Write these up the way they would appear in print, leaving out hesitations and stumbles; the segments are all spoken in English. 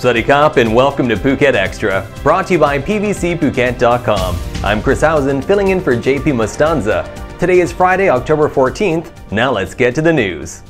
Sawadee and welcome to Phuket Extra, brought to you by PVCPhuket.com. I'm Chris Howson, filling in for JP Mustanza. Today is Friday, October 14th. Now let's get to the news.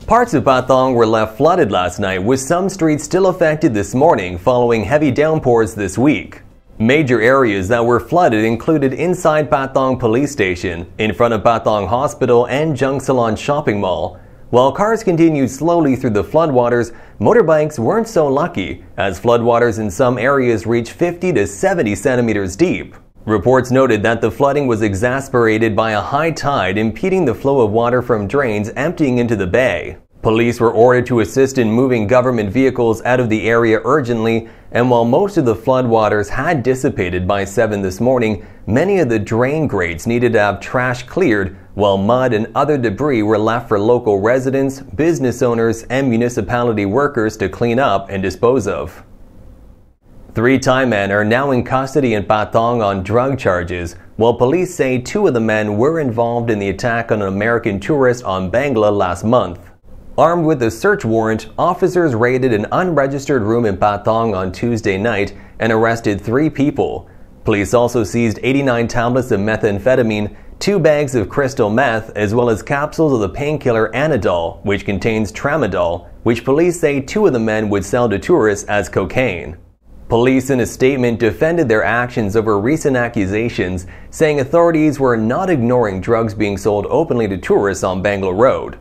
Parts of Patong were left flooded last night, with some streets still affected this morning following heavy downpours this week. Major areas that were flooded included inside Patong Police Station, in front of Patong Hospital and Jung Salon Shopping Mall. While cars continued slowly through the floodwaters, motorbikes weren't so lucky, as floodwaters in some areas reached 50 to 70 centimeters deep. Reports noted that the flooding was exacerbated by a high tide impeding the flow of water from drains emptying into the bay. Police were ordered to assist in moving government vehicles out of the area urgently, and while most of the floodwaters had dissipated by 7 this morning, many of the drain grates needed to have trash cleared, while mud and other debris were left for local residents, business owners, and municipality workers to clean up and dispose of. 3 Thai men are now in custody in Patong on drug charges, while police say 2 of the men were involved in the attack on an American tourist on Bangla last month. Armed with a search warrant, officers raided an unregistered room in Patong on Tuesday night and arrested 3 people. Police also seized 89 tablets of methamphetamine, 2 bags of crystal meth, as well as capsules of the painkiller Anadol, which contains tramadol, which police say 2 of the men would sell to tourists as cocaine. Police in a statement defended their actions over recent accusations, saying authorities were not ignoring drugs being sold openly to tourists on Bangla Road.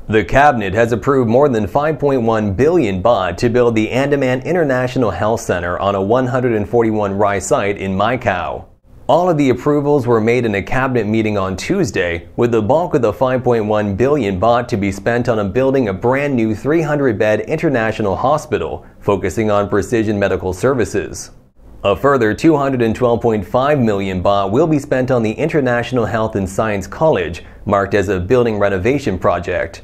The cabinet has approved more than 5.1 billion baht to build the Andaman International Health Center on a 141-rai site in Macau. All of the approvals were made in a cabinet meeting on Tuesday, with the bulk of the 5.1 billion baht to be spent on building a brand new 300-bed international hospital, focusing on precision medical services. A further 212.5 million baht will be spent on the International Health and Science College, marked as a building renovation project.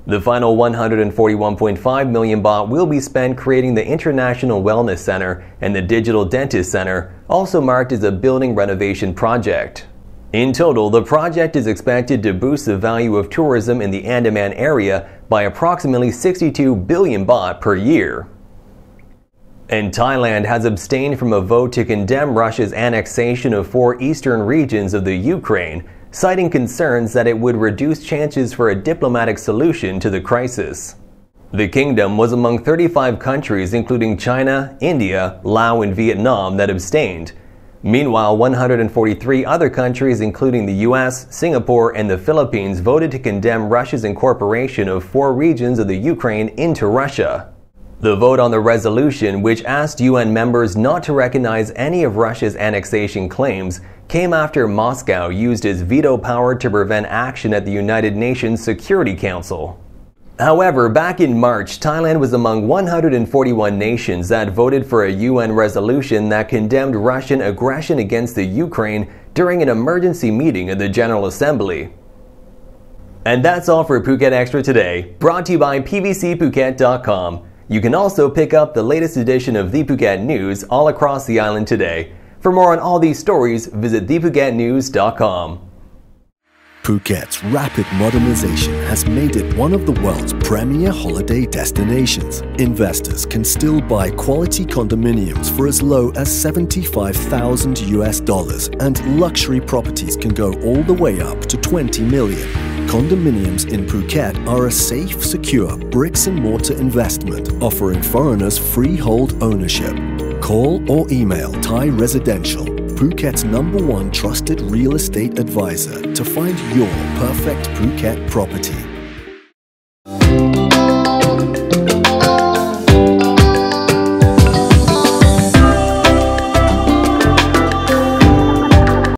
The final 141.5 million baht will be spent creating the International Wellness Center and the Digital Dentist Center, also marked as a building renovation project. In total, the project is expected to boost the value of tourism in the Andaman area by approximately 62 billion baht per year. And Thailand has abstained from a vote to condemn Russia's annexation of 4 eastern regions of the Ukraine, citing concerns that it would reduce chances for a diplomatic solution to the crisis. The kingdom was among 35 countries, including China, India, Laos, and Vietnam, that abstained. Meanwhile, 143 other countries, including the US, Singapore, and the Philippines, voted to condemn Russia's incorporation of 4 regions of the Ukraine into Russia. The vote on the resolution, which asked UN members not to recognize any of Russia's annexation claims, came after Moscow used its veto power to prevent action at the United Nations Security Council. However, back in March, Thailand was among 141 nations that voted for a UN resolution that condemned Russian aggression against the Ukraine during an emergency meeting of the General Assembly. And that's all for Phuket Extra today, brought to you by PVCPhuket.com. You can also pick up the latest edition of the Phuket News all across the island today. For more on all these stories, visit thephuket.news.com. Phuket's rapid modernization has made it one of the world's premier holiday destinations. Investors can still buy quality condominiums for as low as $75,000 and luxury properties can go all the way up to 20 million. Condominiums in Phuket are a safe, secure bricks-and-mortar investment offering foreigners freehold ownership. Call or email Thai Residential, Phuket's #1 trusted real estate advisor, to find your perfect Phuket property.